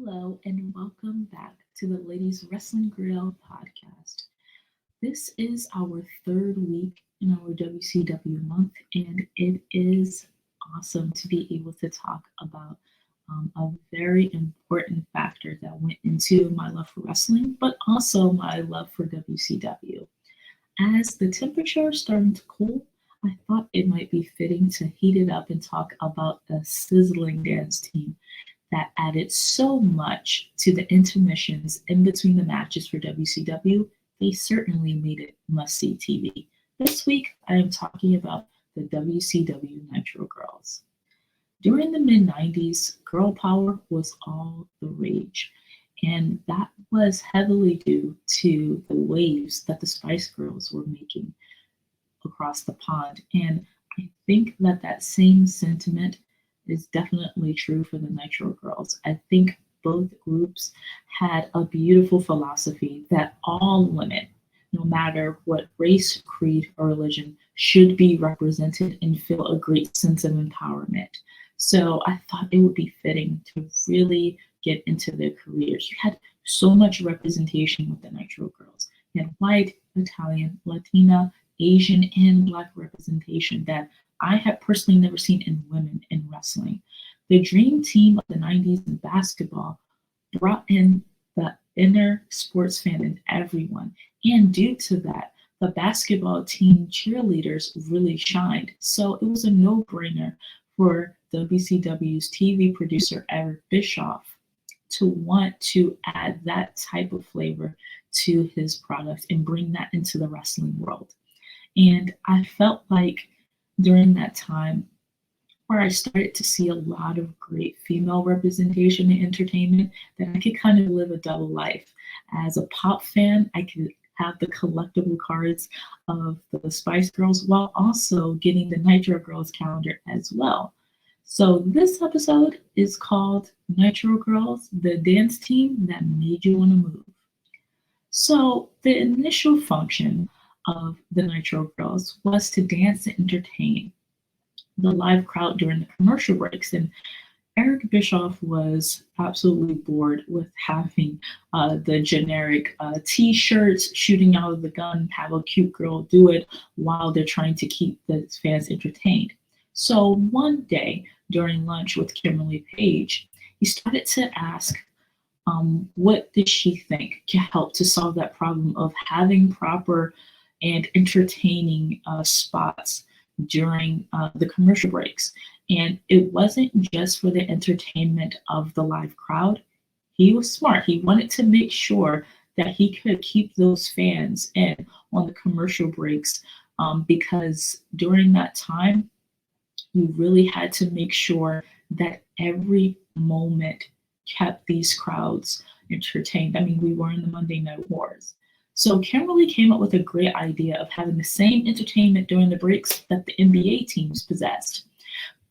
Hello, and welcome back to the Ladies Wrestling Grio podcast. This is our third week in our WCW month, and it is awesome to be able to talk about a very important factor that went into my love for wrestling, but also my love for WCW. As the temperature is starting to cool, I thought it might be fitting to heat it up and talk about a sizzling dance team that added so much to the intermissions in between the matches for WCW. They certainly made it must see TV. This week, I am talking about the WCW Nitro Girls. During the mid 90s, girl power was all the rage, and that was heavily due to the waves that the Spice Girls were making across the pond. And I think that that same sentiment is definitely true for the Nitro Girls. I think both groups had a beautiful philosophy that all women, no matter what race, creed, or religion, should be represented and feel a great sense of empowerment. So I thought it would be fitting to really get into their careers. You had so much representation with the Nitro Girls. You had white, Italian, Latina, Asian, and Black representation that I had personally never seen in women in wrestling. The dream team of the 90s in basketball brought in the inner sports fan in everyone. And due to that, the basketball team cheerleaders really shined. So it was a no brainer for WCW's TV producer, Eric Bischoff, to want to add that type of flavor to his product and bring that into the wrestling world. And I felt like during that time where I started to see a lot of great female representation in entertainment, that I could kind of live a double life. As a pop fan, I could have the collectible cards of the Spice Girls while also getting the Nitro Girls calendar as well. So this episode is called Nitro Girls, the dance team that made you want to move. So the initial function of the Nitro Girls was to dance and entertain the live crowd during the commercial breaks. And Eric Bischoff was absolutely bored with having the generic t-shirts, shooting out of the gun, have a cute girl do it while they're trying to keep the fans entertained. So one day during lunch with Kimberly Page, he started to ask what did she think could help to solve that problem of having proper and entertaining spots during the commercial breaks. And it wasn't just for the entertainment of the live crowd. He was smart. He wanted to make sure that he could keep those fans in on the commercial breaks because during that time, you really had to make sure that every moment kept these crowds entertained. I mean, we were in the Monday Night Wars. So Kimberly came up with a great idea of having the same entertainment during the breaks that the NBA teams possessed.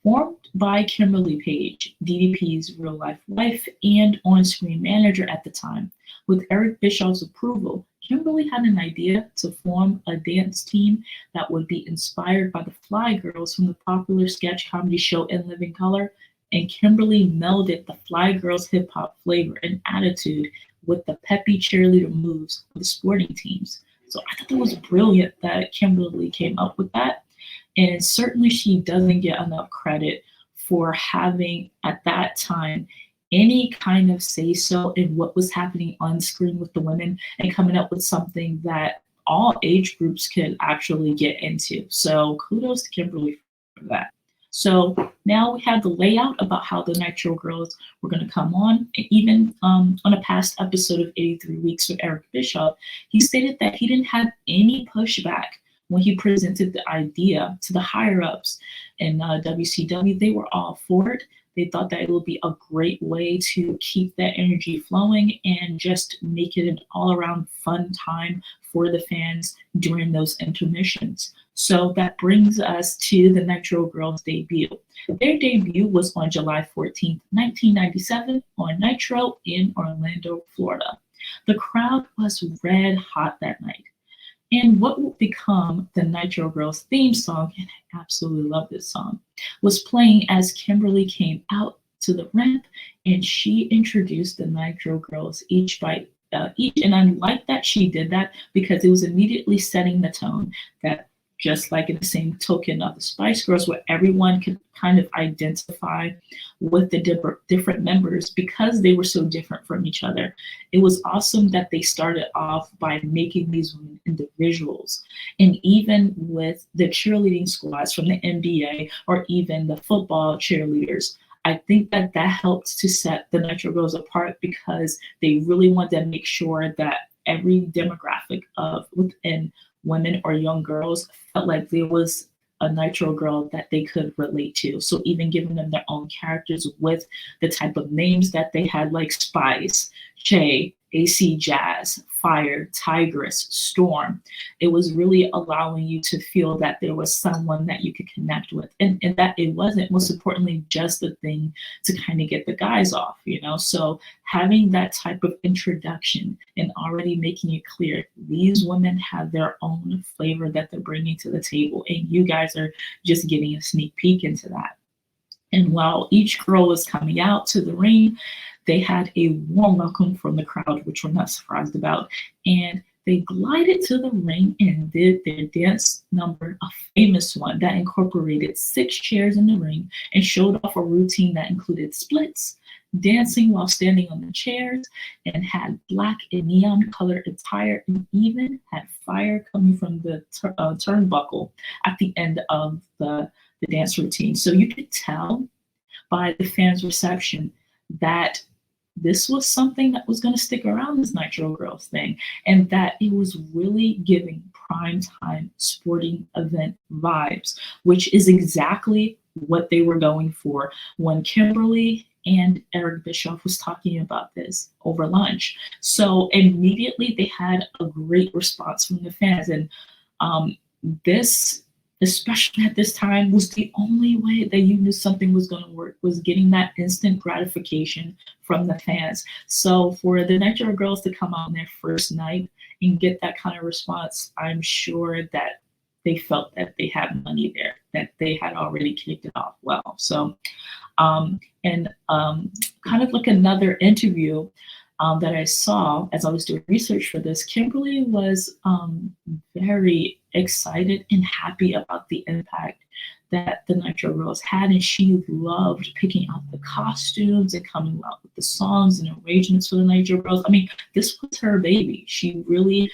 Formed by Kimberly Page, DDP's real-life wife and on-screen manager at the time, with Eric Bischoff's approval, Kimberly had an idea to form a dance team that would be inspired by the Fly Girls from the popular sketch comedy show In Living Color, and Kimberly melded the Fly Girls hip-hop flavor and attitude with the peppy cheerleader moves of the sporting teams. So I thought that was brilliant that Kimberly came up with that. And certainly she doesn't get enough credit for having, at that time, any kind of say so in what was happening on screen with the women and coming up with something that all age groups could actually get into. So kudos to Kimberly for that. So now we have the layout about how the Nitro Girls were going to come on. And even on a past episode of 83 Weeks with Eric Bischoff, he stated that he didn't have any pushback when he presented the idea to the higher-ups in WCW. They were all for it. They thought that it would be a great way to keep that energy flowing and just make it an all-around fun time for the fans during those intermissions. So that brings us to the Nitro Girls debut. Their debut was on July 14th, 1997 on Nitro in Orlando, Florida. The crowd was red hot that night. And what would become the Nitro Girls theme song, and I absolutely love this song, was playing as Kimberly came out to the ramp, and she introduced the Nitro Girls each. And I like that she did that because it was immediately setting the tone that, just like in the same token of the Spice Girls, where everyone could kind of identify with the different members because they were so different from each other. It was awesome that they started off by making these women individuals. And even with the cheerleading squads from the NBA or even the football cheerleaders, I think that that helped to set the Nitro Girls apart because they really wanted to make sure that every demographic of within women or young girls felt like there was a Nitro Girl that they could relate to. So even giving them their own characters with the type of names that they had, like Spice, Shay, AC Jazz, Fire, Tigress, Storm. It was really allowing you to feel that there was someone that you could connect with, and that it wasn't, most importantly, just the thing to kind of get the guys off, you know? So having that type of introduction and already making it clear these women have their own flavor that they're bringing to the table, and you guys are just getting a sneak peek into that. And while each girl was coming out to the ring, they had a warm welcome from the crowd, which we're not surprised about. And they glided to the ring and did their dance number, a famous one that incorporated 6 chairs in the ring and showed off a routine that included splits, dancing while standing on the chairs, and had black and neon colored attire, and even had fire coming from the turnbuckle at the end of the dance routine. So you could tell by the fans' reception that this was something that was going to stick around, this Nitro Girls thing, and that it was really giving prime time sporting event vibes, which is exactly what they were going for when Kimberly and Eric Bischoff was talking about this over lunch. So immediately they had a great response from the fans, and this, especially at this time, was the only way that you knew something was going to work, was getting that instant gratification from the fans. So for the Nitro Girls to come out on their first night and get that kind of response, I'm sure that they felt that they had money there, that they had already kicked it off well. So, kind of like another interview that I saw as I was doing research for this, Kimberly was very excited and happy about the impact that the Nitro Girls had, and she loved picking out the costumes and coming out with the songs and arrangements for the Nitro Girls. I mean, this was her baby. She really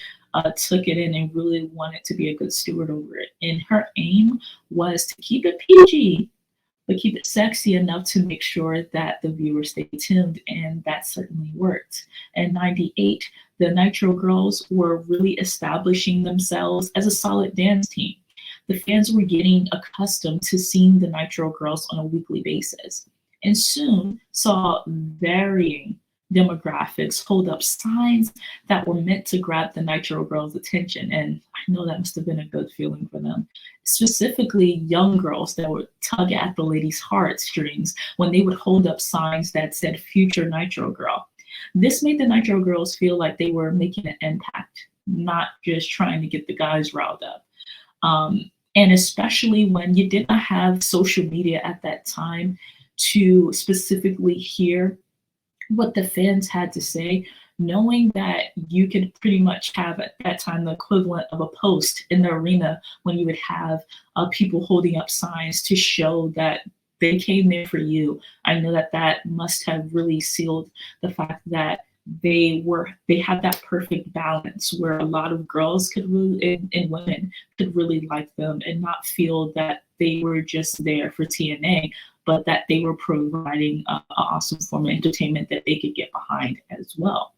took it in and really wanted to be a good steward over it. And her aim was to keep it PG, but keep it sexy enough to make sure that the viewers stay tuned, and that certainly worked. In '98, the Nitro Girls were really establishing themselves as a solid dance team. The fans were getting accustomed to seeing the Nitro Girls on a weekly basis, and soon saw varying demographics hold up signs that were meant to grab the Nitro Girls' attention, and I know that must have been a good feeling for them. Specifically, young girls that would tug at the ladies' heartstrings when they would hold up signs that said "Future Nitro Girl." This made the Nitro Girls feel like they were making an impact, not just trying to get the guys riled up. And especially when you did not have social media at that time to specifically hear what the fans had to say, knowing that you could pretty much have at that time the equivalent of a post in the arena when you would have people holding up signs to show that they came there for you. I know that that must have really sealed the fact that they had that perfect balance where a lot of girls could really, and women could really like them and not feel that they were just there for TNA, but that they were providing an awesome form of entertainment that they could get behind as well.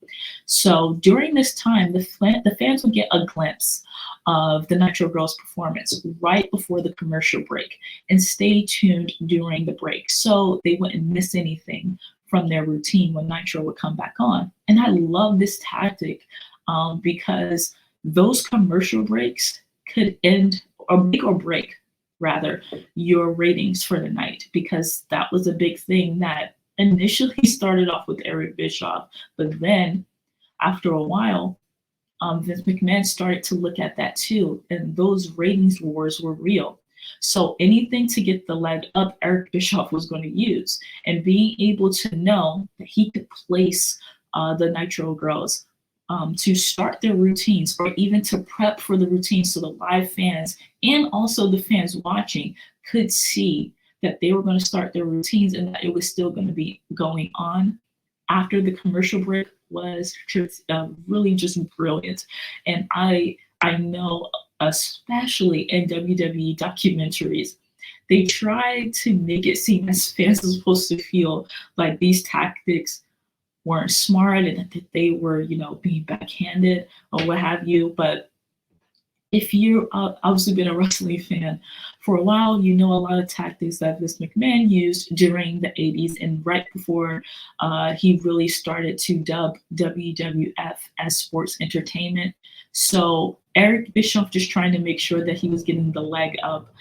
So during this time, the fans would get a glimpse of the Nitro Girls performance right before the commercial break and stay tuned during the break so they wouldn't miss anything from their routine when Nitro would come back on. And I love this tactic because those commercial breaks could end or make or break rather your ratings for the night, because that was a big thing that initially started off with Eric Bischoff, but then after a while, Vince McMahon started to look at that too, and those ratings wars were real. So anything to get the leg up, Eric Bischoff was going to use. And being able to know that he could place the Nitro Girls to start their routines, or even to prep for the routines, so the live fans and also the fans watching could see that they were going to start their routines and that it was still going to be going on after the commercial break, was just really just brilliant. And I know, especially in WWE documentaries, they try to make it seem as fans are supposed to feel like these tactics weren't smart and that they were, being backhanded or what have you. But if you obviously been a wrestling fan for a while, you know a lot of tactics that Vince McMahon used during the 80s and right before he really started to dub WWF as sports entertainment. So Eric Bischoff just trying to make sure that he was getting the leg up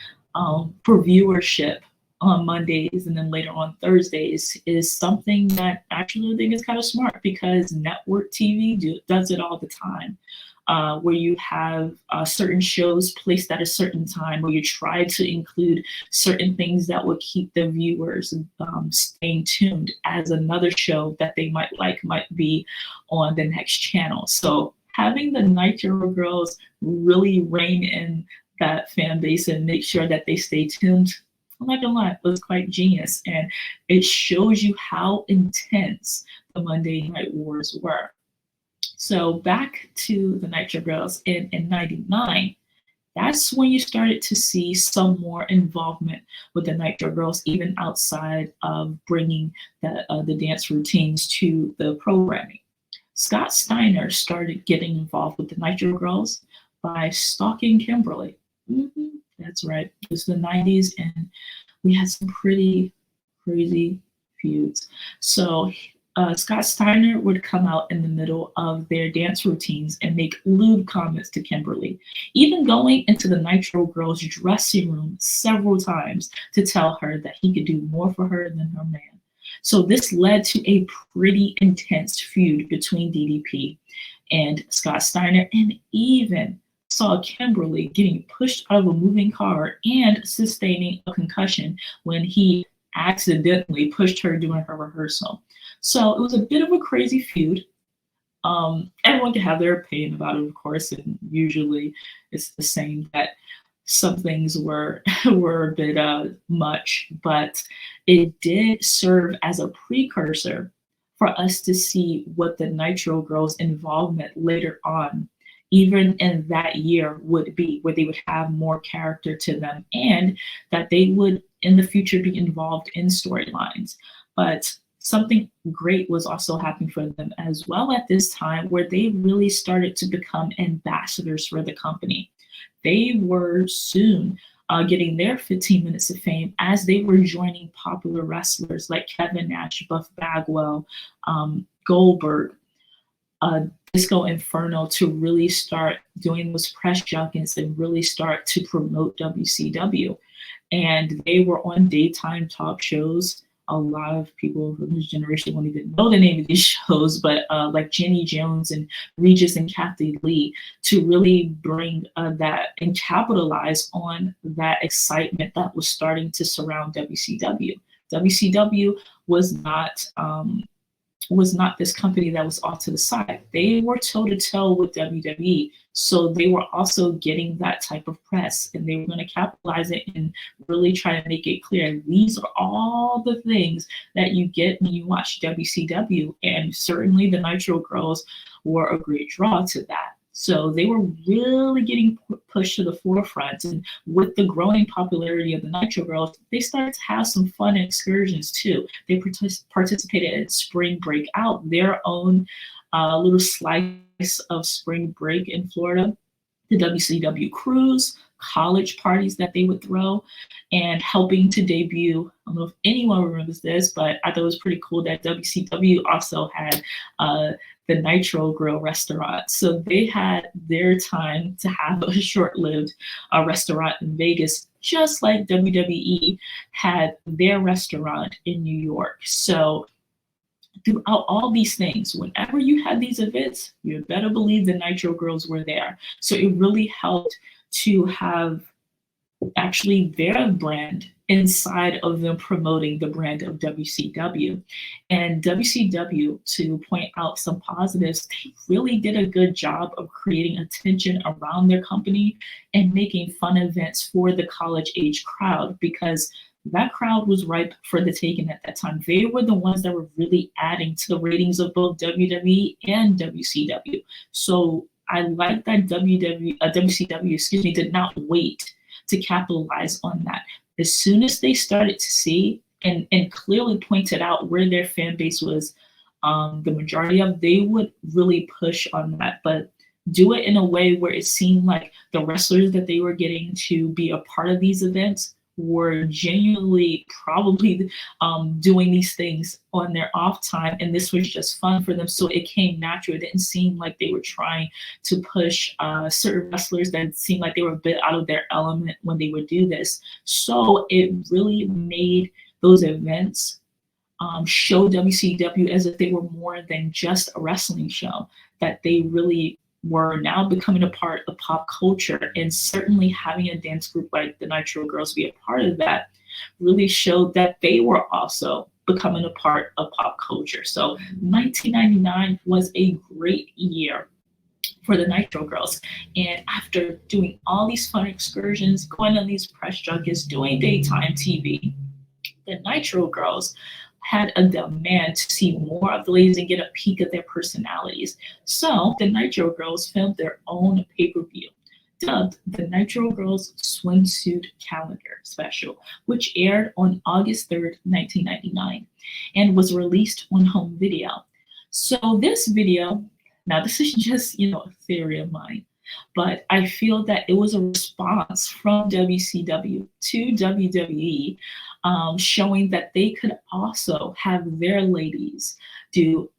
for viewership on Mondays and then later on Thursdays is something that actually I think is kind of smart, because network TV does it all the time. Where you have certain shows placed at a certain time, where you try to include certain things that would keep the viewers staying tuned, as another show that they might be on the next channel. So having the Nitro Girls really rein in that fan base and make sure that they stay tuned, I'm not gonna lie, it was quite genius. And it shows you how intense the Monday Night Wars were. So back to the Nitro Girls in 99, that's when you started to see some more involvement with the Nitro Girls, even outside of bringing the dance routines to the programming. Scott Steiner started getting involved with the Nitro Girls by stalking Kimberly. That's right, it was the 90s and we had some pretty crazy feuds. So Scott Steiner would come out in the middle of their dance routines and make lewd comments to Kimberly, even going into the Nitro Girls dressing room several times to tell her that he could do more for her than her man. So this led to a pretty intense feud between DDP and Scott Steiner, and even saw Kimberly getting pushed out of a moving car and sustaining a concussion when he accidentally pushed her during her rehearsal. So it was a bit of a crazy feud. Everyone can have their opinion about it, of course, and usually it's the same that some things were a bit much, but it did serve as a precursor for us to see what the Nitro Girls' involvement later on, even in that year, would be, where they would have more character to them and that they would in the future be involved in storylines. But something great was also happening for them as well at this time, where they really started to become ambassadors for the company. They were soon getting their 15 minutes of fame as they were joining popular wrestlers like Kevin Nash, Buff Bagwell, Goldberg, Disco Inferno, to really start doing those press junkets and really start to promote WCW. And they were on daytime talk shows. A lot of people from this generation won't even know the name of these shows, but like Jenny Jones and Regis and Kathy Lee, to really bring that and capitalize on that excitement that was starting to surround WCW. WCW was not this company that was off to the side. They were toe to toe with WWE. So they were also getting that type of press, and they were going to capitalize it and really try to make it clear these are all the things that you get when you watch WCW. And certainly the Nitro Girls were a great draw to that. So they were really getting pushed to the forefront. And with the growing popularity of the Nitro Girls, they started to have some fun excursions too. They participated in Spring Breakout, their own little slice of spring break in Florida, the WCW cruise, college parties that they would throw, and helping to debut. I don't know if anyone remembers this, but I thought it was pretty cool that WCW also had the Nitro Grill restaurant. So they had their time to have a short-lived restaurant in Vegas, just like WWE had their restaurant in New York. So throughout all these things, whenever you had these events, you better believe the Nitro Girls were there. So it really helped to have actually their brand inside of them promoting the brand of WCW. And WCW, to point out some positives, they really did a good job of creating attention around their company and making fun events for the college age crowd, because that crowd was ripe for the taking at that time. They were the ones that were really adding to the ratings of both WWE and WCW. So I like that WCW, did not wait to capitalize on that. As soon as they started to see and clearly pointed out where their fan base was, the majority of, they would really push on that, but do it in a way where it seemed like the wrestlers that they were getting to be a part of these events were genuinely probably doing these things on their off time, and this was just fun for them. So it came natural. It didn't seem like they were trying to push certain wrestlers that seemed like they were a bit out of their element when they would do this. So it really made those events show WCW as if they were more than just a wrestling show, that they really were now becoming a part of pop culture. And certainly having a dance group like the Nitro Girls be a part of that really showed that they were also becoming a part of pop culture. So 1999 was a great year for the Nitro Girls. And after doing all these fun excursions, going on these press junkets, doing daytime TV, the Nitro Girls had a demand to see more of the ladies and get a peek at their personalities. So the Nitro Girls filmed their own pay-per-view, dubbed the Nitro Girls Swimsuit Calendar Special, which aired on August 3rd, 1999, and was released on home video. So this video, now this is just, a theory of mine, but I feel that it was a response from WCW to WWE, showing that they could also have their ladies do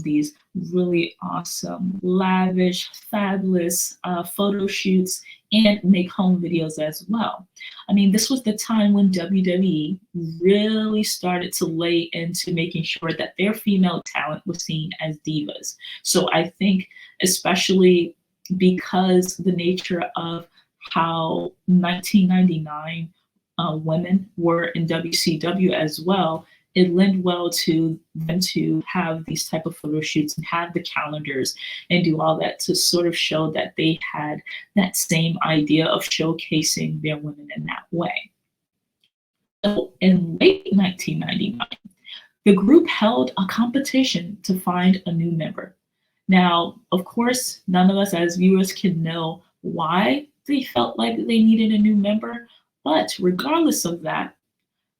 these really awesome, lavish, fabulous photo shoots and make home videos as well. I mean, this was the time when WWE really started to lay into making sure that their female talent was seen as divas. So I think, especially because the nature of how 1999 women were in WCW as well, it lent well to them to have these type of photo shoots and have the calendars and do all that to sort of show that they had that same idea of showcasing their women in that way. So in late 1999, the group held a competition to find a new member. Now, of course, none of us as viewers can know why they felt like they needed a new member, but regardless of that,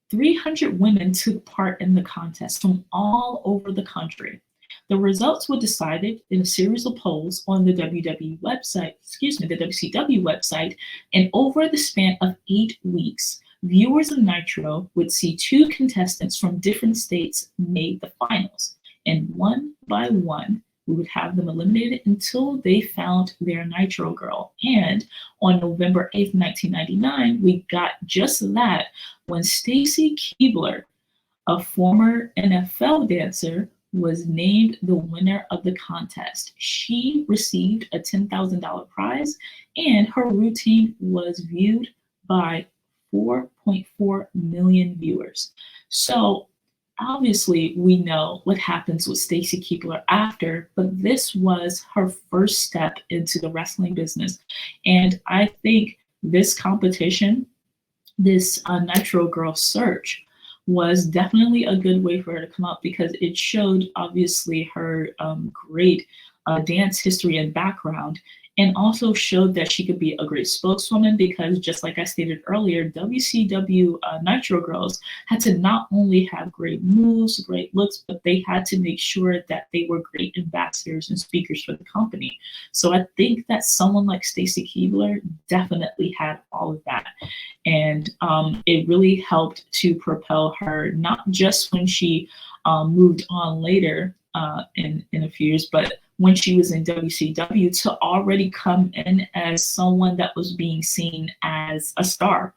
300 women took part in the contest from all over the country. The results were decided in a series of polls on the WWE website, the WCW website, and over the span of 8 weeks, viewers of Nitro would see 2 contestants from different states made the finals, and one by one, we would have them eliminated until they found their Nitro Girl. And on November 8th, 1999, we got just that when Stacy Keibler, a former NFL dancer, was named the winner of the contest. She received a $10,000 prize, and her routine was viewed by 4.4 million viewers. So obviously, we know what happens with Stacy Keibler after, but this was her first step into the wrestling business. And I think this competition, this Nitro Girl search, was definitely a good way for her to come up, because it showed obviously her great dance history and background, and also showed that she could be a great spokeswoman, because just like I stated earlier, WCW Nitro Girls had to not only have great moves, great looks, but they had to make sure that they were great ambassadors and speakers for the company. So I think that someone like Stacy Keibler definitely had all of that. And it really helped to propel her, not just when she moved on later in a few years, but when she was in WCW, to already come in as someone that was being seen as a star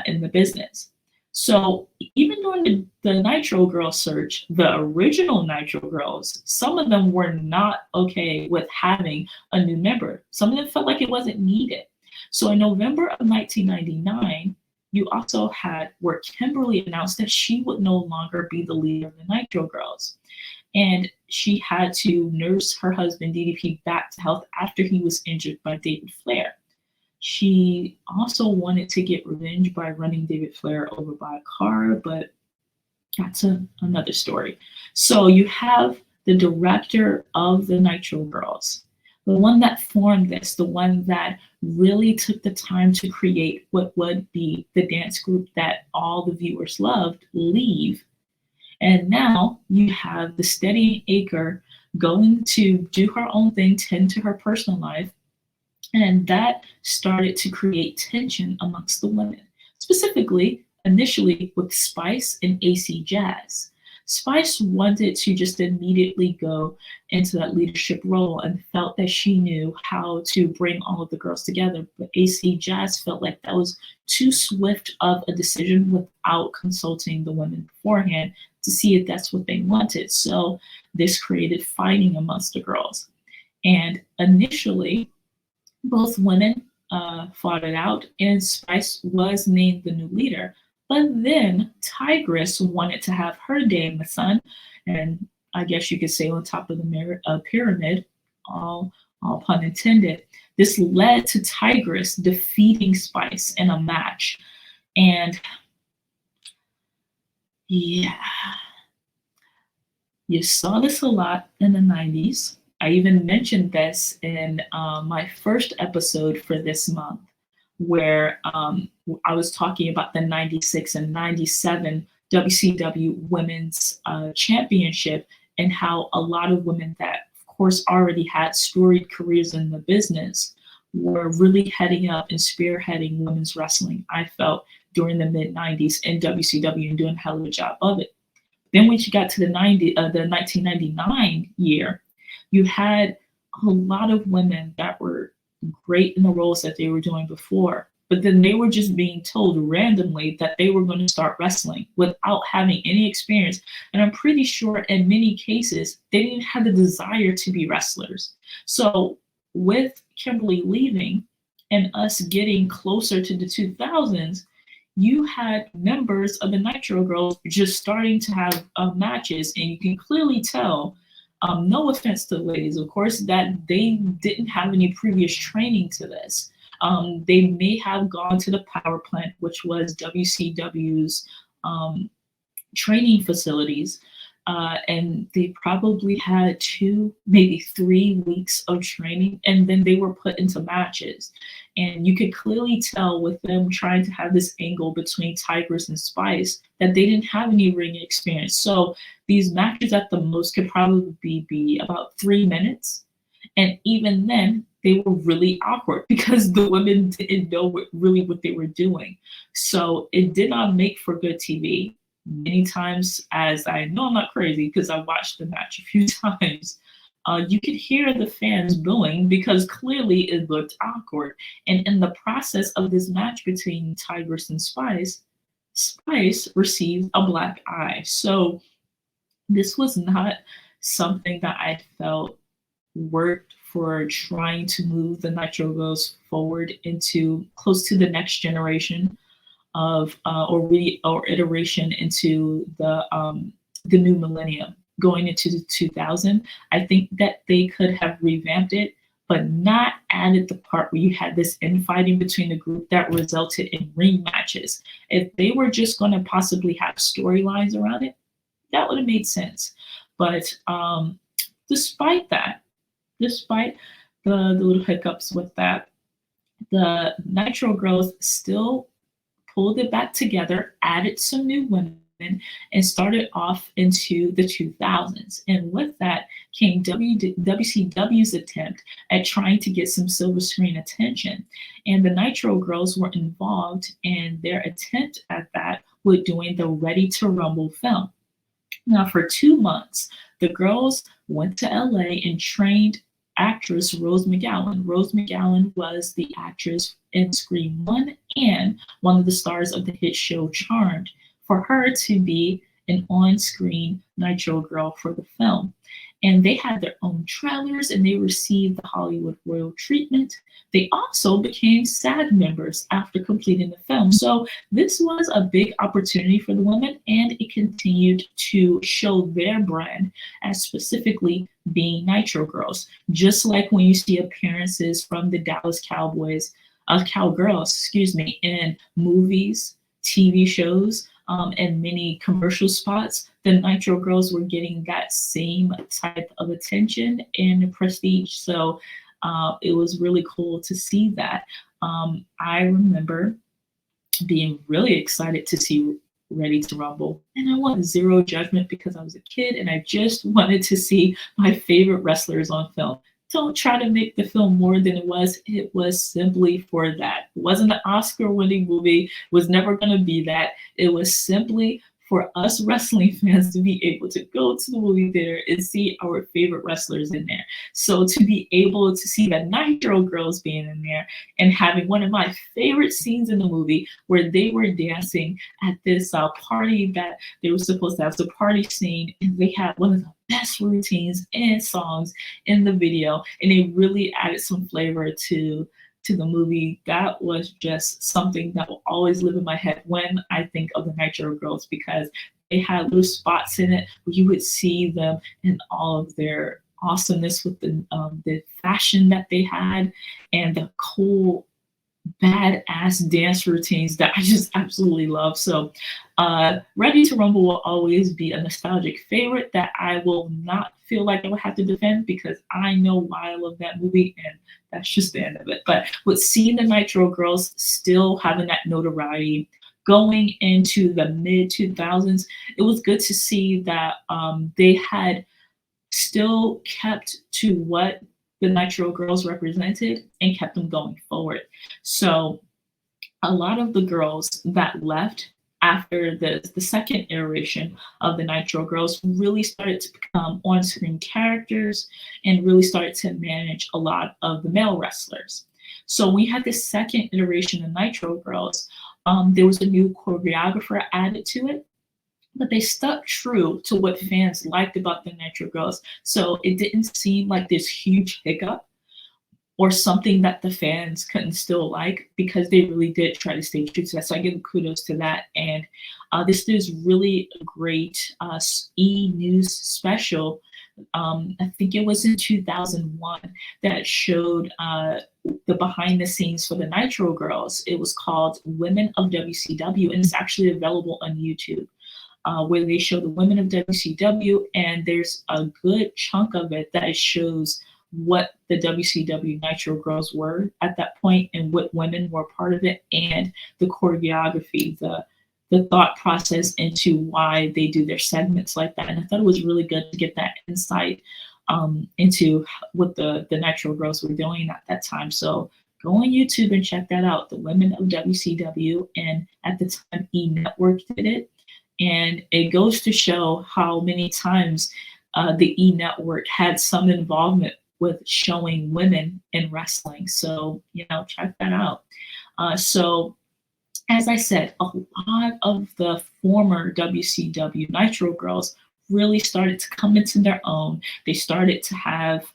in the business. So even during the Nitro Girl search, the original Nitro Girls, some of them were not okay with having a new member. Some of them felt like it wasn't needed. So in November of 1999, you also had where Kimberly announced that she would no longer be the leader of the Nitro Girls. And she had to nurse her husband DDP back to health after he was injured by David Flair. She also wanted to get revenge by running David Flair over by a car, but that's another story. So you have the director of the Nitro Girls, the one that formed this, the one that really took the time to create what would be the dance group that all the viewers loved, Leave. And now you have the steady acre going to do her own thing, tend to her personal life, and that started to create tension amongst the women, specifically initially with Spice and AC Jazz. Spice wanted to just immediately go into that leadership role and felt that she knew how to bring all of the girls together. But AC Jazz felt like that was too swift of a decision without consulting the women beforehand to see if that's what they wanted. So this created fighting amongst the girls. And initially, both women fought it out, and Spice was named the new leader. But then Tigress wanted to have her day in the sun, and I guess you could say on top of the pyramid, all pun intended. This led to Tigress defeating Spice in a match. And yeah, you saw this a lot in the 90s. I even mentioned this in my first episode for this month, where I was talking about the 96 and 97 WCW Women's Championship and how a lot of women that, of course, already had storied careers in the business were really heading up and spearheading women's wrestling, I felt, during the mid-90s in WCW and doing a hell of a job of it. Then when you got to the 1999 year, you had a lot of women that were great in the roles that they were doing before, but then they were just being told randomly that they were going to start wrestling without having any experience. And I'm pretty sure in many cases, they didn't have the desire to be wrestlers. So with Kimberly leaving and us getting closer to the 2000s, you had members of the Nitro Girls just starting to have matches, and you can clearly tell, no offense to the ladies, of course, that they didn't have any previous training to this. They may have gone to the power plant, which was WCW's training facilities, and they probably had 2, maybe 3 weeks of training, and then they were put into matches. And you could clearly tell with them trying to have this angle between Tigress and Spice that they didn't have any ring experience. So these matches at the most could probably be about 3 minutes. And even then, they were really awkward because the women didn't know what they were doing. So it did not make for good TV. Many times, as I know I'm not crazy because I watched the match a few times, you could hear the fans booing because clearly it looked awkward. And in the process of this match between Tigress and Spice, Spice received a black eye. So this was not something that I felt worked for trying to move the Nitro Girls forward into close to the next generation of or iteration into the new millennium going into the 2000. I think that they could have revamped it, but not added the part where you had this infighting between the group that resulted in ring matches. If they were just going to possibly have storylines around it, that would have made sense. But despite that, despite the little hiccups with that, the Nitro Girls still pulled it back together, added some new women, and started off into the 2000s. And with that came WCW's attempt at trying to get some silver screen attention. And the Nitro Girls were involved in their attempt at that with doing the Ready to Rumble film. Now, for 2 months, the girls went to LA and trained actress Rose McGowan. Rose McGowan was the actress in Scream 1 and one of the stars of the hit show Charmed, for her to be an on-screen Nitro Girl for the film. and they had their own trailers and they received the Hollywood royal treatment. They also became SAG members after completing the film. So this was a big opportunity for the women, and it continued to show their brand as specifically being Nitro Girls. Just like when you see appearances from the Dallas Cowgirls, in movies, TV shows, and many commercial spots, the Nitro Girls were getting that same type of attention and prestige. So it was really cool to see that. I remember being really excited to see Ready to Rumble, and I want zero judgment because I was a kid and I just wanted to see my favorite wrestlers on film. Don't try to make the film more than it was. It was simply for that. It wasn't an Oscar-winning movie. It was never going to be that. It was simply for us wrestling fans to be able to go to the movie theater and see our favorite wrestlers in there. So to be able to see the Nitro Girls being in there and having one of my favorite scenes in the movie where they were dancing at this party that they were supposed to have, the party scene, and they had one of the best routines and songs in the video, and they really added some flavor to the movie. That was just something that will always live in my head when I think of the Nitro Girls, because they had little spots in it where you would see them in all of their awesomeness with the fashion that they had and the cool badass dance routines that I just absolutely love. So Ready to Rumble will always be a nostalgic favorite that I will not feel like I will have to defend, because I know why I love that movie, and that's just the end of it. But with seeing the Nitro Girls still having that notoriety going into the mid 2000s, it was good to see that they had still kept to what the Nitro Girls represented and kept them going forward. So a lot of the girls that left after the second iteration of the Nitro Girls really started to become on-screen characters and really started to manage a lot of the male wrestlers. So we had the second iteration of Nitro Girls. There was a new choreographer added to it, but they stuck true to what fans liked about the Nitro Girls. So it didn't seem like this huge hiccup or something that the fans couldn't still like, because they really did try to stay true to that. So I give kudos to that. And this is really a great E-News special. I think it was in 2001 that showed the behind the scenes for the Nitro Girls. It was called Women of WCW, and it's actually available on YouTube. Where they show the women of WCW, and there's a good chunk of it that shows what the WCW Nitro Girls were at that point and what women were part of it, and the choreography, the thought process into why they do their segments like that. And I thought it was really good to get that insight into what the Nitro Girls were doing at that time. So go on YouTube and check that out, the Women of WCW, and at the time E Network did it. And it goes to show how many times the E Network had some involvement with showing women in wrestling. So, check that out. So, as I said, a lot of the former WCW Nitro Girls really started to come into their own. They started to have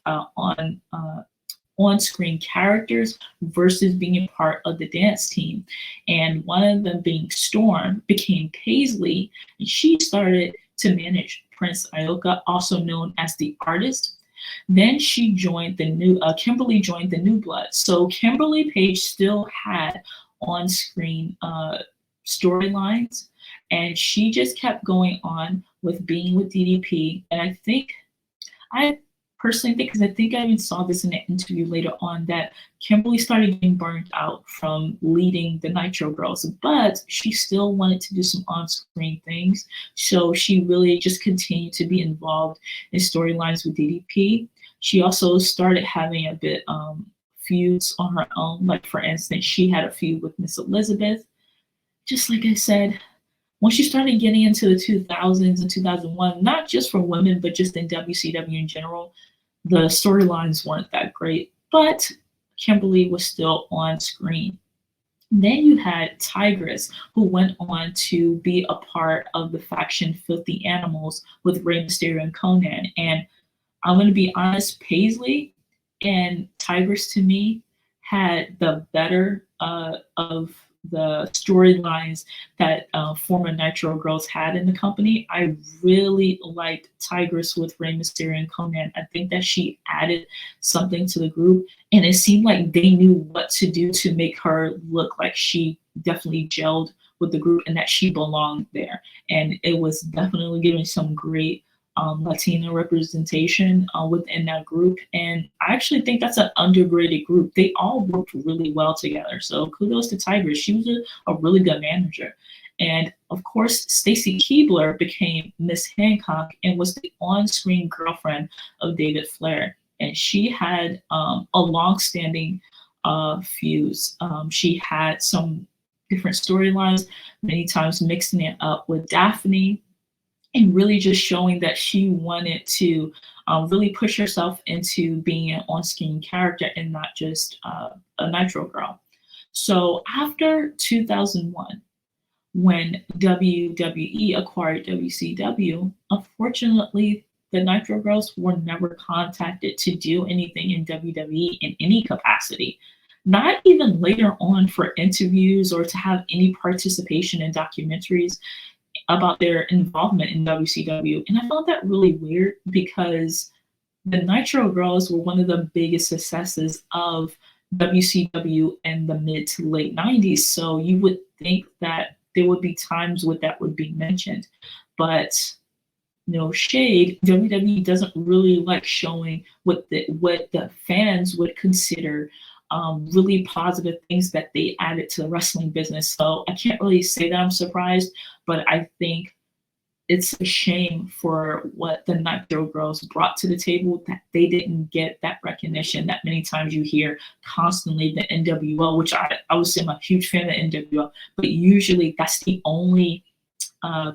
on-screen characters versus being a part of the dance team. And one of them being Storm became Paisley, and she started to manage Prince Ioka, also known as the Artist. Then she joined Kimberly joined the New Blood. So Kimberly Page still had on-screen storylines, and she just kept going on with being with DDP. And I personally think, because I think I even saw this in an interview later on, that Kimberly started getting burnt out from leading the Nitro Girls, but she still wanted to do some on-screen things. So she really just continued to be involved in storylines with DDP. She also started having a bit feuds on her own. Like, for instance, she had a feud with Miss Elizabeth. Just like I said, once you started getting into the 2000s and 2001, not just for women, but just in WCW in general, the storylines weren't that great, but Kimberly was still on screen. Then you had Tigress, who went on to be a part of the faction Filthy Animals with Rey Mysterio and Conan. And I'm going to be honest, Paisley and Tigress to me had the better of the storylines that former Nitro Girls had in the company. I really liked Tigress with Rey Mysterio and Conan. I think that she added something to the group, and it seemed like they knew what to do to make her look like she definitely gelled with the group and that she belonged there. And it was definitely giving some great Latino representation within that group. And I actually think that's an underrated group. They all worked really well together. So kudos to Tigress. She was a really good manager. And of course, Stacy Keibler became Miss Hancock and was the on-screen girlfriend of David Flair. And she had a long-standing fuse. She had some different storylines, many times mixing it up with Daphne, and really just showing that she wanted to really push herself into being an on-screen character and not just a Nitro girl. So after 2001, when WWE acquired WCW, unfortunately, the Nitro Girls were never contacted to do anything in WWE in any capacity. Not even later on for interviews or to have any participation in documentaries about their involvement in WCW. And I found that really weird because the Nitro Girls were one of the biggest successes of WCW in the mid to late 90s. So you would think that there would be times when that would be mentioned. But no shade, WWE doesn't really like showing what the fans would consider really positive things that they added to the wrestling business. So I can't really say that I'm surprised, but I think it's a shame for what the Nitro Girls brought to the table that they didn't get that recognition that many times you hear constantly the NWO, which I would say I'm a huge fan of NWO, but usually that's the only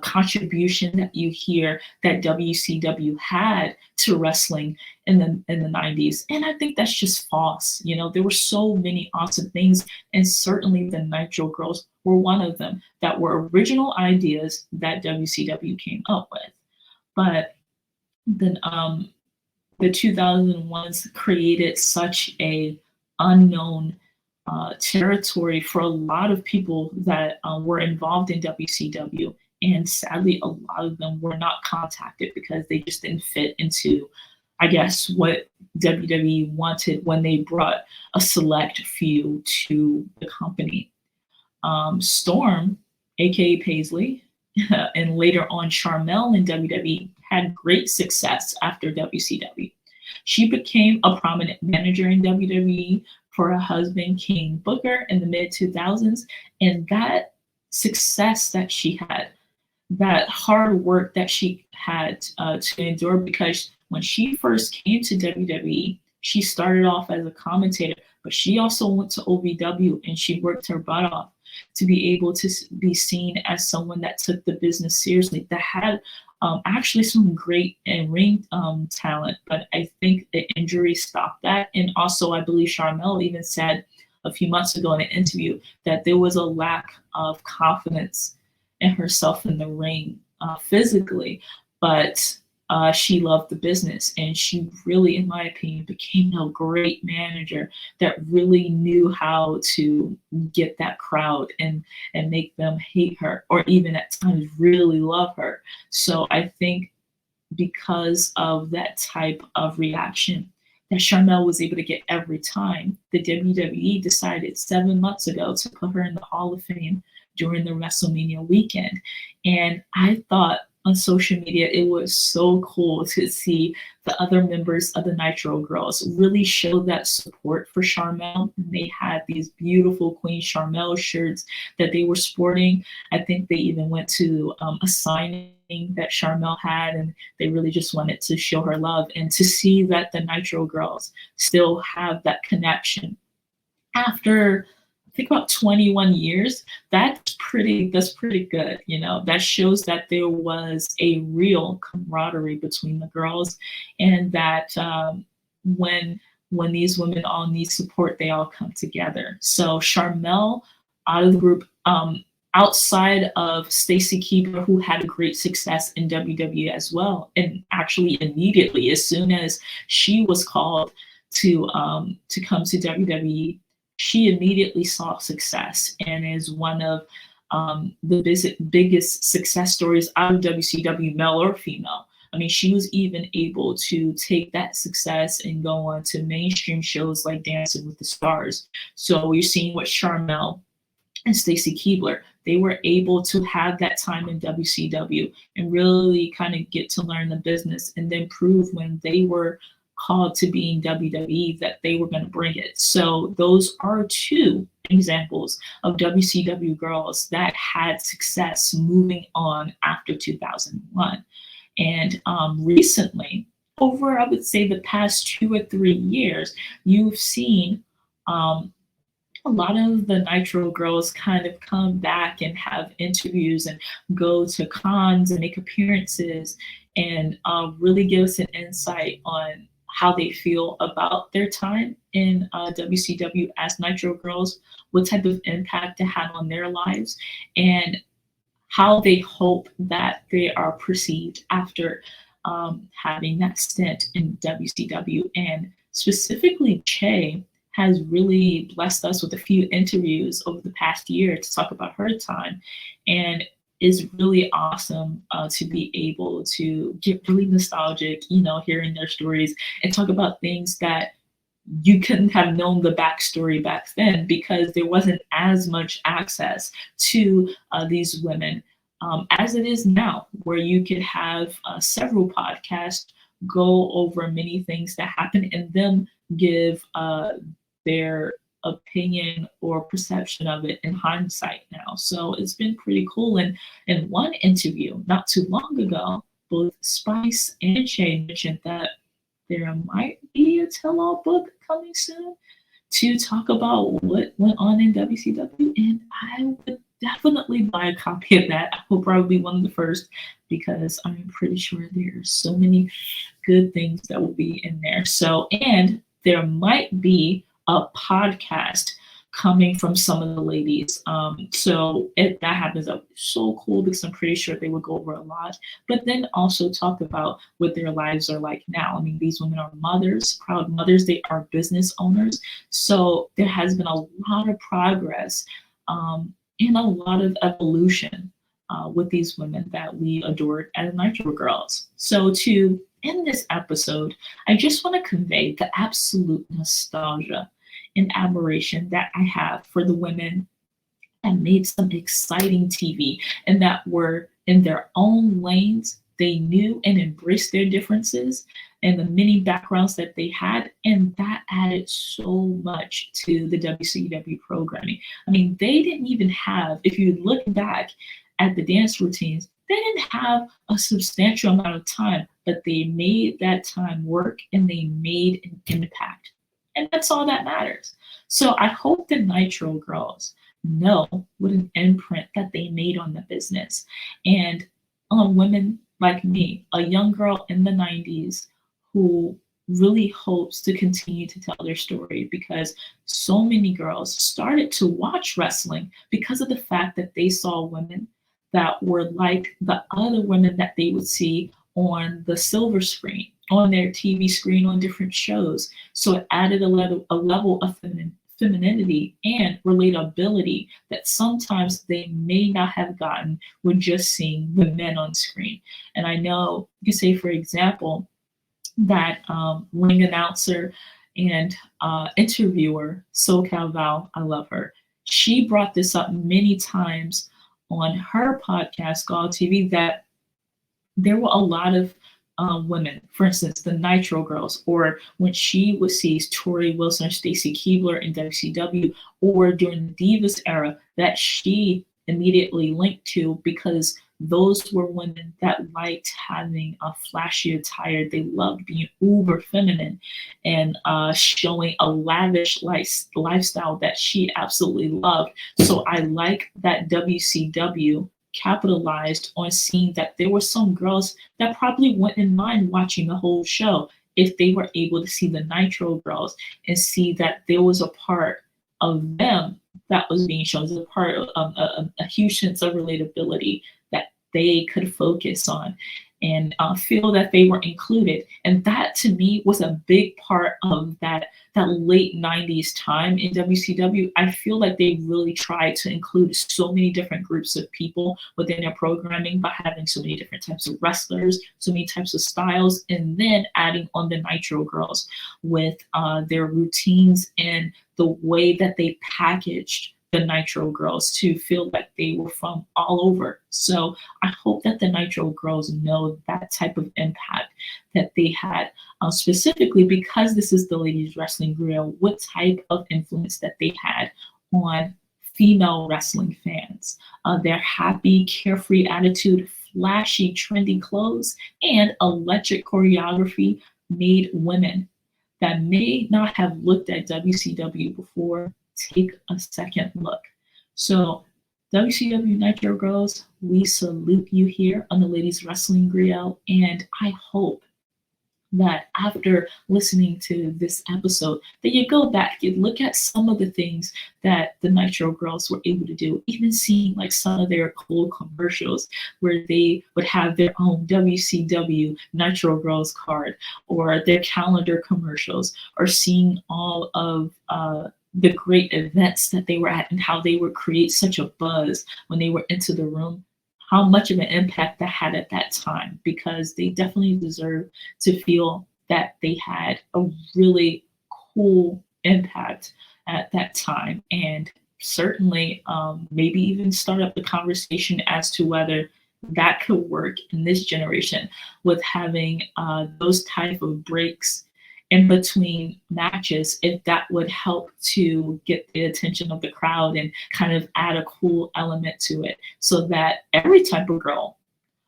contribution that you hear that WCW had to wrestling in the 90s. And I think that's just false. You know, there were so many awesome things, and certainly the Nitro Girls were one of them that were original ideas that WCW came up with. But then the 2001s created such a unknown territory for a lot of people that were involved in WCW. And sadly, a lot of them were not contacted because they just didn't fit into, I guess, what WWE wanted when they brought a select few to the company. Storm, aka Paisley, and later on Charmel in WWE had great success after WCW. She became a prominent manager in WWE for her husband, King Booker, in the mid 2000s. And that success that she had, that hard work that she had to endure, because when she first came to WWE, she started off as a commentator, but she also went to OVW and she worked her butt off to be able to be seen as someone that took the business seriously, that had actually some great in-ring talent, but I think the injury stopped that. And also, I believe Charmel even said a few months ago in an interview that there was a lack of confidence in herself in the ring physically, but she loved the business, and she really, in my opinion, became a great manager that really knew how to get that crowd and make them hate her, or even at times really love her. So I think because of that type of reaction that Charmel was able to get every time, the WWE decided 7 months ago to put her in the Hall of Fame during the WrestleMania weekend. And I thought on social media, it was so cool to see the other members of the Nitro Girls really show that support for Charmel. And they had these beautiful Queen Charmel shirts that they were sporting. I think they even went to a signing that Charmel had, and they really just wanted to show her love. And to see that the Nitro Girls still have that connection after, I think, about 21 years, that's pretty good. You know, that shows that there was a real camaraderie between the girls, and that when these women all need support, they all come together. So Charmel out of the group, outside of Stacy Keibler, who had a great success in WWE as well, and actually immediately, as soon as she was called to come to WWE, she immediately saw success and is one of the biggest success stories out of WCW, male or female. I mean, she was even able to take that success and go on to mainstream shows like Dancing with the Stars. So you're seeing what Charmel and Stacy Keibler, they were able to have that time in WCW and really kind of get to learn the business and then prove when they were called to be in WWE that they were going to bring it. So those are two examples of WCW girls that had success moving on after 2001. And recently, over I would say the past 2 or 3 years, you've seen a lot of the Nitro girls kind of come back and have interviews and go to cons and make appearances and really give us an insight on how they feel about their time in WCW as Nitro girls, what type of impact it had on their lives, and how they hope that they are perceived after having that stint in WCW. And specifically, Che has really blessed us with a few interviews over the past year to talk about her time. And is really awesome to be able to get really nostalgic, hearing their stories and talk about things that you couldn't have known the backstory back then because there wasn't as much access to these women as it is now, where you could have several podcasts go over many things that happen and them give their opinion or perception of it in hindsight now. So it's been pretty cool. And in one interview not too long ago, both Spice and Shay mentioned that there might be a tell-all book coming soon to talk about what went on in WCW, and I would definitely buy a copy of that. I will probably be one of the first because I'm pretty sure there's so many good things that will be in there. So, and there might be a podcast coming from some of the ladies. So if that happens, that would be so cool because I'm pretty sure they would go over a lot, but then also talk about what their lives are like now. I mean, these women are mothers, proud mothers, they are business owners. So there has been a lot of progress and a lot of evolution with these women that we adored as Nitro Girls. So to end this episode, I just want to convey the absolute nostalgia and admiration that I have for the women that made some exciting TV and that were in their own lanes. They knew and embraced their differences and the many backgrounds that they had, and that added so much to the WCW programming. I mean, they didn't even have, if you look back at the dance routines, they didn't have a substantial amount of time, but they made that time work and they made an impact. And that's all that matters. So I hope the Nitro girls know what an imprint that they made on the business and on women like me, a young girl in the 90s who really hopes to continue to tell their story because so many girls started to watch wrestling because of the fact that they saw women that were like the other women that they would see on the silver screen, on their TV screen, on different shows. So it added a level of femininity and relatability that sometimes they may not have gotten with just seeing the men on screen. And I know you say, for example, that ring announcer and interviewer, SoCal Val, I love her. She brought this up many times on her podcast, Gall TV, that there were a lot of women, for instance, the Nitro Girls, or when she would see Tori Wilson or Stacy Keibler in WCW, or during the Divas era, that she immediately linked to because those were women that liked having a flashy attire. They loved being uber feminine and showing a lavish lifestyle that she absolutely loved. So I like that WCW capitalized on seeing that there were some girls that probably wouldn't mind watching the whole show if they were able to see the Nitro Girls and see that there was a part of them that was being shown as a part of a huge sense of relatability that they could focus on and feel that they were included. And that to me was a big part of that late 90s time in WCW. I feel like they really tried to include so many different groups of people within their programming by having so many different types of wrestlers, so many types of styles, and then adding on the Nitro Girls with their routines and the way that they packaged the Nitro Girls to feel like they were from all over. So I hope that the Nitro Girls know that type of impact that they had, specifically because this is the Ladies Wrestling Grio, what type of influence that they had on female wrestling fans. Their happy, carefree attitude, flashy, trendy clothes, and electric choreography made women that may not have looked at WCW before take a second look. So WCW Nitro Girls, we salute you here on the Ladies Wrestling Grio, and I hope that after listening to this episode, that you go back, you look at some of the things that the Nitro Girls were able to do, even seeing like some of their cool commercials where they would have their own WCW Nitro Girls card, or their calendar commercials, or seeing all of the great events that they were at and how they would create such a buzz when they were into the room, how much of an impact that had at that time, because they definitely deserve to feel that they had a really cool impact at that time. And certainly maybe even start up the conversation as to whether that could work in this generation with having those type of breaks in between matches, if that would help to get the attention of the crowd and kind of add a cool element to it, so that every type of girl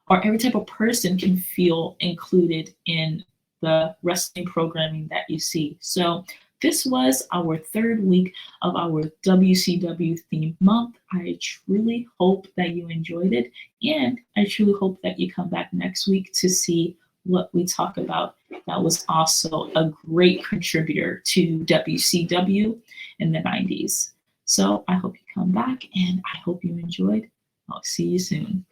or every type of person can feel included in the wrestling programming that you see. So this was our third week of our WCW theme month. I truly hope that you enjoyed it, and I truly hope that you come back next week to see what we talk about. That was also a great contributor to WCW in the 90s. So I hope you come back, and I hope you enjoyed. I'll see you soon.